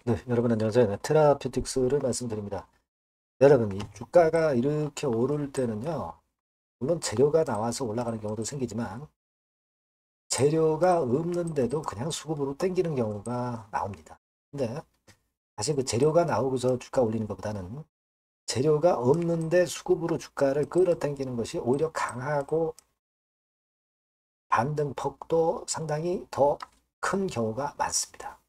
네, 여러분 안녕하세요. 네, 테라퓨틱스를 말씀드립니다. 여러분, 이 주가가 이렇게 오를 때는요, 물론 재료가 나와서 올라가는 경우도 생기지만, 재료가 없는데도 그냥 수급으로 땡기는 경우가 나옵니다. 근데 사실 그 재료가 나오고서 주가 올리는 것보다는 재료가 없는데 수급으로 주가를 끌어당기는 것이 오히려 강하고 반등폭도 상당히 더 큰 경우가 많습니다.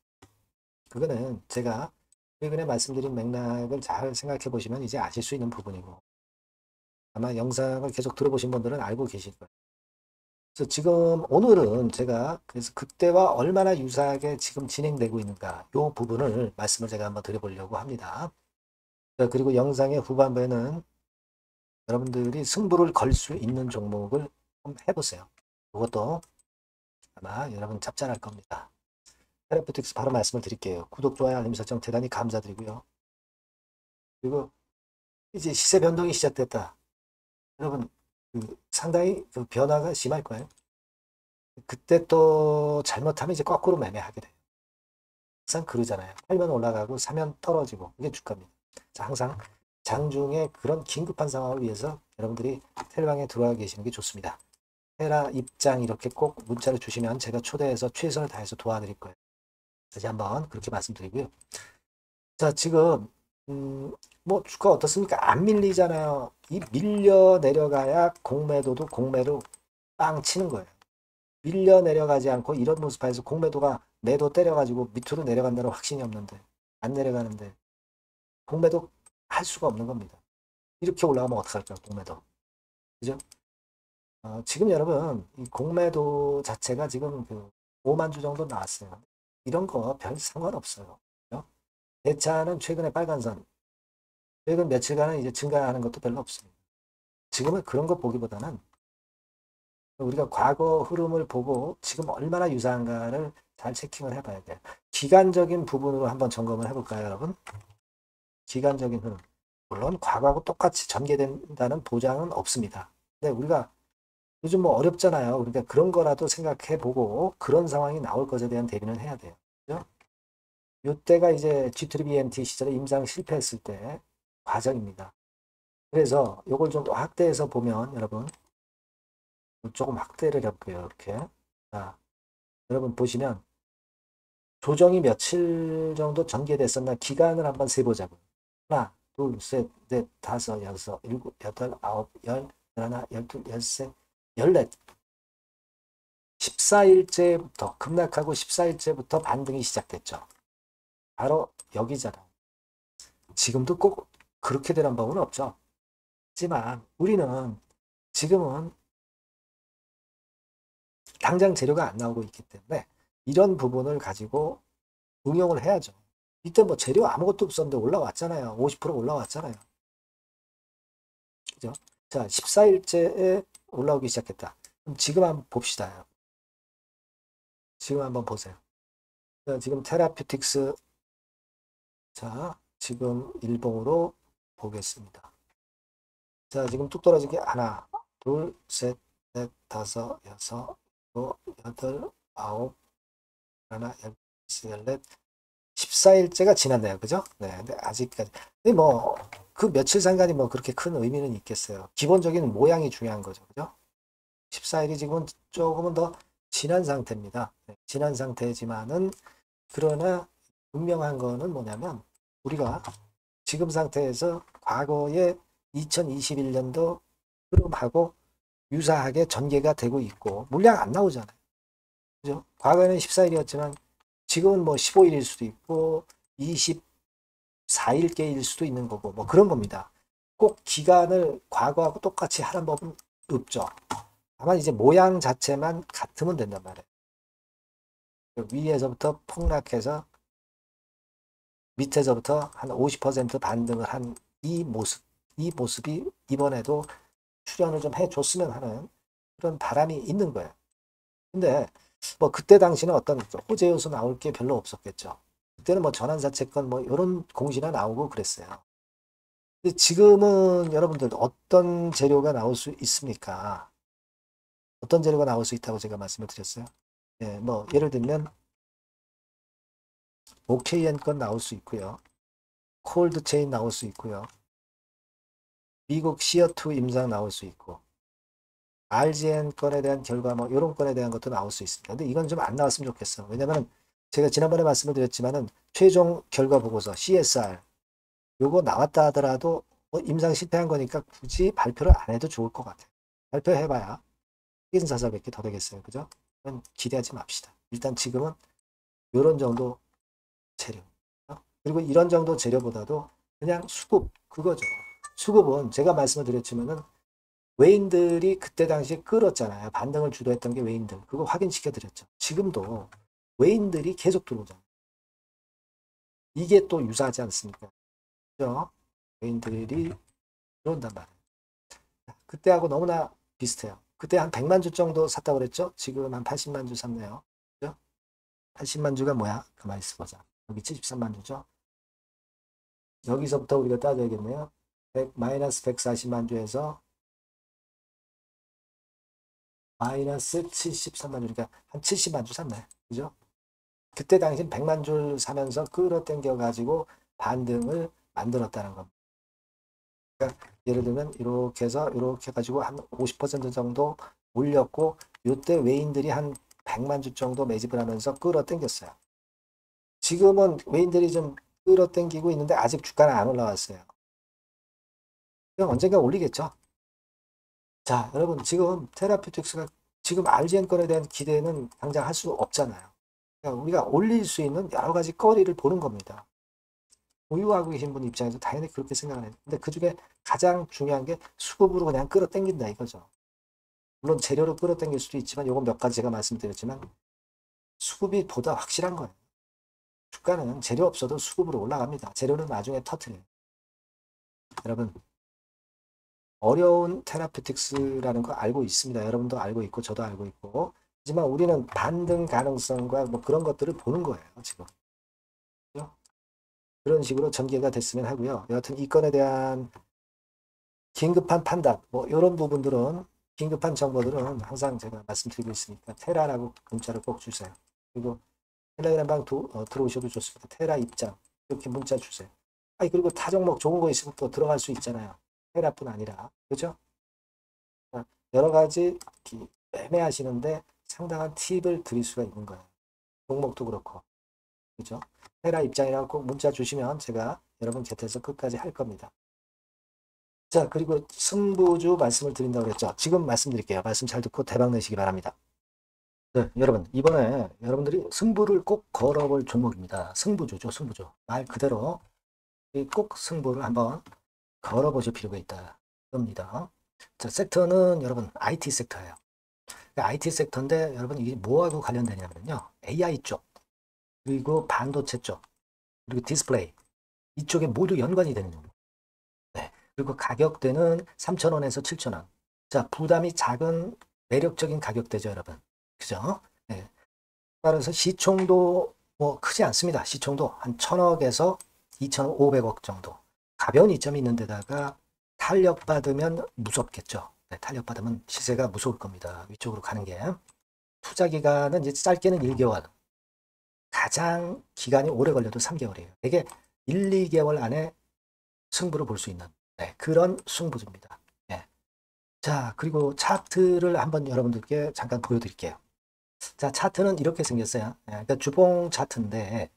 그거는 제가 최근에 말씀드린 맥락을 잘 생각해 보시면 이제 아실 수 있는 부분이고, 아마 영상을 계속 들어보신 분들은 알고 계실 거예요. 그래서 지금 오늘은 제가 그래서 그때와 얼마나 유사하게 지금 진행되고 있는가 이 부분을 말씀을 제가 한번 드려보려고 합니다. 자, 그리고 영상의 후반부에는 여러분들이 승부를 걸 수 있는 종목을 한번 해보세요. 그것도 아마 여러분 짭짤할 겁니다. 테라포틱스 바로 말씀을 드릴게요. 구독, 좋아요, 알림 설정 대단히 감사드리고요. 그리고 이제 시세 변동이 시작됐다. 여러분 상당히 그 변화가 심할 거예요. 그때 또 잘못하면 이제 거꾸로 매매하게 돼요. 항상 그러잖아요. 팔면 올라가고 사면 떨어지고 이게 주가입니다. 자, 항상 장중에 그런 긴급한 상황을 위해서 여러분들이 텔방에 들어와 계시는 게 좋습니다. 테라 입장 이렇게 꼭 문자를 주시면 제가 초대해서 최선을 다해서 도와드릴 거예요. 다시 한번 그렇게 말씀드리고요. 자, 지금 뭐 주가 어떻습니까? 안 밀리잖아요. 이 밀려 내려가야 공매도도 공매로 빵 치는 거예요. 밀려 내려가지 않고 이런 모습에서 공매도가 매도 때려가지고 밑으로 내려간다는 확신이 없는데 안 내려가는데 공매도 할 수가 없는 겁니다. 이렇게 올라가면 어떡할까요? 공매도. 그죠? 지금 여러분 이 공매도 자체가 지금 그 5만 주 정도 나왔어요. 이런 거 별 상관없어요. 그죠? 대차는 최근에 빨간선, 최근 며칠간은 이제 증가하는 것도 별로 없습니다. 지금은 그런 거 보기보다는 우리가 과거 흐름을 보고 지금 얼마나 유사한가를 잘 체킹을 해봐야 돼요. 기간적인 부분으로 한번 점검을 해볼까요, 여러분? 기간적인 흐름. 물론 과거하고 똑같이 전개된다는 보장은 없습니다. 근데 우리가 요즘 뭐 어렵잖아요. 그러니까 그런 거라도 생각해보고 그런 상황이 나올 것에 대한 대비는 해야 돼요. 그죠? 이때가 이제 G3BNT 시절에 임상 실패했을 때 과정입니다. 그래서 이걸 좀 확대해서 보면 여러분 조금 확대를 해볼게요. 이렇게. 자, 여러분 보시면 조정이 며칠 정도 전개됐었나 기간을 한번 세보자고요. 하나, 둘, 셋, 넷, 다섯, 여섯, 일곱, 여덟, 아홉, 열, 열하나, 열둘, 열셋, 열넷. 14일째부터 급락하고 14일째부터 반등이 시작됐죠. 바로 여기잖아요. 지금도 꼭 그렇게 되는 법은 없죠. 하지만 우리는 지금은 당장 재료가 안 나오고 있기 때문에 이런 부분을 가지고 응용을 해야죠. 이때 뭐 재료 아무것도 없었는데 올라왔잖아요. 50% 올라왔잖아요. 그죠? 자, 14일째에 올라오기 시작했다. 그럼 지금 한번 봅시다. 지금 한번 보세요. 자, 지금 테라퓨틱스, 자, 지금 일봉으로 보겠습니다. 자, 지금 뚝 떨어진 게 하나, 둘, 셋, 넷, 다섯, 여섯, 일곱, 여덟, 아홉, 하나, 열, 열넷, 14일째가 지났네요. 그죠? 네, 근데 아직까지. 근데 뭐, 그 며칠 상관이 뭐 그렇게 큰 의미는 있겠어요. 기본적인 모양이 중요한 거죠. 그죠? 14일이 지금은 조금은 더 진한 상태입니다. 네, 진한 상태지만은, 그러나 분명한 거는 뭐냐면, 우리가 지금 상태에서 과거의 2021년도 흐름하고 유사하게 전개가 되고 있고, 물량 안 나오잖아요. 그죠? 과거에는 14일이었지만, 지금은 뭐 15일일 수도 있고, 24일께일 수도 있는 거고, 뭐 그런 겁니다. 꼭 기간을 과거하고 똑같이 하는 법은 없죠. 다만 이제 모양 자체만 같으면 된단 말이에요. 위에서부터 폭락해서 밑에서부터 한 50% 반등을 한 이 모습이 이번에도 출연을 좀 해줬으면 하는 그런 바람이 있는 거예요. 근데 뭐 그때 당시는 어떤 호재 요소 나올 게 별로 없었겠죠. 그때는 뭐 전환사채권 뭐 이런 공시나 나오고 그랬어요. 근데 지금은 여러분들 어떤 재료가 나올 수 있습니까? 어떤 재료가 나올 수 있다고 제가 말씀을 드렸어요. 예, 뭐 예를 들면 OKN 건 나올 수 있고요. 콜드 체인 나올 수 있고요. 미국 시어2 임상 나올 수 있고 RGN 건에 대한 결과 뭐 이런 건에 대한 것도 나올 수 있습니다. 근데 이건 좀 안 나왔으면 좋겠어. 왜냐면 제가 지난번에 말씀을 드렸지만은 최종 결과 보고서 CSR 요거 나왔다 하더라도 뭐 임상 실패한 거니까 굳이 발표를 안 해도 좋을 것 같아요. 발표해봐야 확인사사밖에 더 되겠어요. 그죠? 기대하지 맙시다. 일단 지금은 이런 정도 재료. 그리고 이런 정도 재료보다도 그냥 수급, 그거죠. 수급은 제가 말씀을 드렸지만은 외인들이 그때 당시에 끌었잖아요. 반등을 주도했던 게 외인들. 그거 확인시켜 드렸죠. 지금도 외인들이 계속 들어오잖아요. 이게 또 유사하지 않습니까? 그죠? 외인들이 들어온단 말이에요. 그때하고 너무나 비슷해요. 그때 한 100만 주 정도 샀다고 그랬죠? 지금 한 80만 주 샀네요. 그죠? 80만 주가 뭐야? 가만히 있어보자. 여기 73만 주죠? 여기서부터 우리가 따져야겠네요. 100, 마이너스 140만 주에서 마이너스 73만 주, 그러니까 한 70만 주 샀네. 그죠? 그때 당시 100만 줄 사면서 끌어당겨 가지고 반등을 만들었다는 겁니다. 그러니까 예를 들면 이렇게 해서 이렇게 해가지고 한 50% 정도 올렸고 이때 외인들이 한 100만 주 정도 매집을 하면서 끌어당겼어요. 지금은 외인들이 좀 끌어당기고 있는데 아직 주가는 안 올라왔어요. 언젠가 올리겠죠. 자, 여러분 지금 테라피틱스가 지금 RGN 건에 대한 기대는 당장 할 수 없잖아요. 그러니까 우리가 올릴 수 있는 여러 가지 거리를 보는 겁니다. 보유하고 계신 분 입장에서 당연히 그렇게 생각을 해요. 근데 그 중에 가장 중요한 게 수급으로 그냥 끌어당긴다 이거죠. 물론 재료로 끌어당길 수도 있지만 요건 몇 가지 제가 말씀드렸지만 수급이 보다 확실한 거예요. 주가는 재료 없어도 수급으로 올라갑니다. 재료는 나중에 터트려요. 여러분 어려운 테라피틱스라는 거 알고 있습니다. 여러분도 알고 있고 저도 알고 있고 하지만 우리는 반등 가능성과 뭐 그런 것들을 보는 거예요. 지금 그런 식으로 전개가 됐으면 하고요. 여하튼 이 건에 대한 긴급한 판단 뭐 이런 부분들은 긴급한 정보들은 항상 제가 말씀드리고 있으니까 테라라고 문자를 꼭 주세요. 그리고 텔레그램 방 들어오셔도 좋습니다. 테라 입장 이렇게 문자 주세요. 아니 그리고 타 종목 좋은 거 있으면 또 들어갈 수 있잖아요. 테라뿐 아니라 그죠? 여러 가지 매매하시는데 상당한 팁을 드릴 수가 있는 거예요. 종목도 그렇고 그죠? 테라 입장이라고 꼭 문자 주시면 제가 여러분 곁에서 끝까지 할 겁니다. 자, 그리고 승부주 말씀을 드린다고 그랬죠. 지금 말씀드릴게요. 말씀 잘 듣고 대박 내시기 바랍니다. 네, 여러분 이번에 여러분들이 승부를 꼭 걸어볼 종목입니다. 승부주죠, 승부주. 말 그대로 꼭 승부를 한번 걸어보실 필요가 있다. 겁니다. 자, 섹터는 여러분 IT 섹터예요. IT 섹터인데 여러분 이게 뭐하고 관련되냐면요. AI 쪽, 그리고 반도체 쪽, 그리고 디스플레이 이쪽에 모두 연관이 되는 겁니다. 네. 그리고 가격대는 3,000원에서 7,000원. 자, 부담이 작은 매력적인 가격대죠, 여러분. 그죠? 네. 따라서 시총도 뭐 크지 않습니다. 시총도 한 1,000억에서 2,500억 정도. 가벼운 이점이 있는 데다가 탄력받으면 무섭겠죠. 네, 탄력받으면 시세가 무서울 겁니다. 위쪽으로 가는 게. 투자 기간은 이제 짧게는 1개월. 가장 기간이 오래 걸려도 3개월이에요. 이게 1, 2개월 안에 승부를 볼 수 있는 네, 그런 승부입니다. 네. 자, 그리고 차트를 한번 여러분들께 잠깐 보여드릴게요. 자, 차트는 이렇게 생겼어요. 네, 그러니까 주봉 차트인데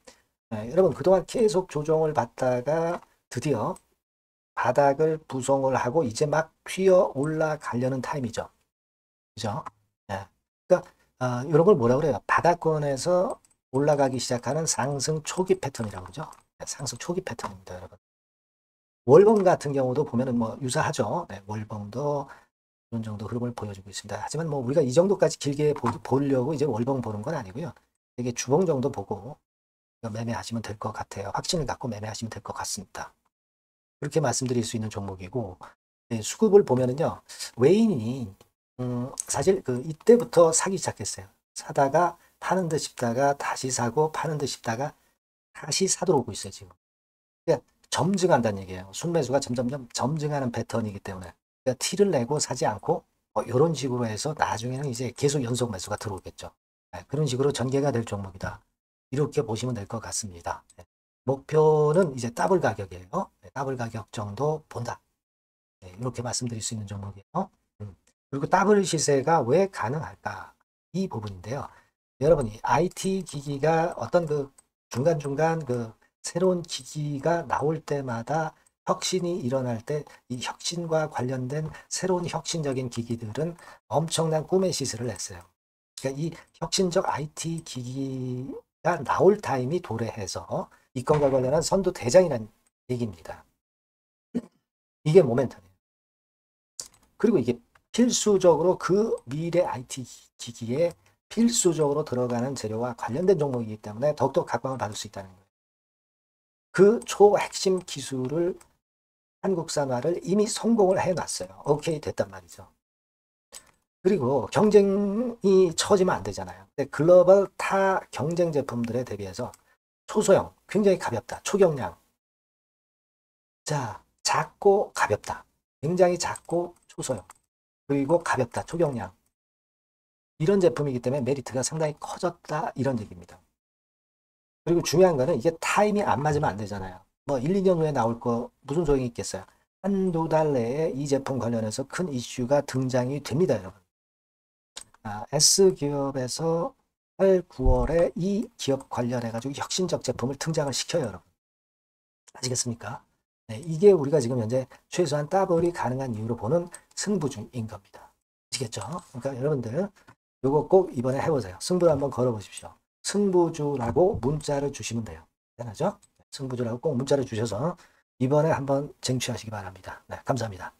네, 여러분 그동안 계속 조정을 받다가 드디어 바닥을 부송을 하고 이제 막 튀어 올라가려는 타임이죠. 그죠? 네. 그러니까 이런 걸 뭐라 그래요? 바닥권에서 올라가기 시작하는 상승 초기 패턴이라고 그러죠. 네, 상승 초기 패턴입니다, 여러분. 월봉 같은 경우도 보면은 뭐 유사하죠. 네, 월봉도 이런 정도 흐름을 보여주고 있습니다. 하지만 뭐 우리가 이 정도까지 길게 보려고 이제 월봉 보는 건 아니고요. 이게 주봉 정도 보고 매매하시면 될 것 같아요. 확신을 갖고 매매하시면 될 것 같습니다. 그렇게 말씀드릴 수 있는 종목이고 네, 수급을 보면은요. 외인이 사실 그 이때부터 사기 시작했어요. 사다가 파는 듯 싶다가 다시 사고 파는 듯 싶다가 다시 사도록 오고 있어요. 지금. 그러니까 점증한다는 얘기예요. 순매수가 점점점 점증하는 패턴이기 때문에 그러니까 티를 내고 사지 않고 이런 식으로 해서 나중에는 이제 계속 연속 매수가 들어오겠죠. 네, 그런 식으로 전개가 될 종목이다. 이렇게 보시면 될 것 같습니다. 네. 목표는 이제 더블 가격이에요. 네, 더블 가격 정도 본다. 네, 이렇게 말씀드릴 수 있는 종목이에요. 그리고 더블 시세가 왜 가능할까? 이 부분인데요. 여러분이 IT 기기가 어떤 그 중간중간 그 새로운 기기가 나올 때마다 혁신이 일어날 때 이 혁신과 관련된 새로운 혁신적인 기기들은 엄청난 꿈의 시세를 냈어요. 그러니까 이 혁신적 IT 기기가 나올 타임이 도래해서 이 건과 관련한 선두 대장이라는 얘기입니다. 이게 모멘텀이에요. 그리고 이게 필수적으로 그 미래 IT 기기에 필수적으로 들어가는 재료와 관련된 종목이기 때문에 더욱더 각광을 받을 수 있다는 거예요. 그 초핵심 기술을 한국산화를 이미 성공을 해놨어요. 오케이 됐단 말이죠. 그리고 경쟁이 처지면 안 되잖아요. 근데 글로벌 타 경쟁 제품들에 대비해서 초소형, 굉장히 가볍다. 초경량. 자, 작고 가볍다. 굉장히 작고 초소형. 그리고 가볍다. 초경량. 이런 제품이기 때문에 메리트가 상당히 커졌다. 이런 얘기입니다. 그리고 중요한 거는 이게 타임이 안 맞으면 안 되잖아요. 뭐 1, 2년 후에 나올 거 무슨 소용이 있겠어요. 한두 달 내에 이 제품 관련해서 큰 이슈가 등장이 됩니다, 여러분. S기업에서 8, 9월에 이 기업 관련해가지고 혁신적 제품을 등장을 시켜요, 여러분. 아시겠습니까? 네, 이게 우리가 지금 현재 최소한 더블이 가능한 이유로 보는 승부주인 겁니다. 아시겠죠? 그러니까 여러분들 요거 꼭 이번에 해보세요. 승부를 한번 걸어보십시오. 승부주라고 문자를 주시면 돼요. 되나죠? 승부주라고 꼭 문자를 주셔서 이번에 한번 쟁취하시기 바랍니다. 네, 감사합니다.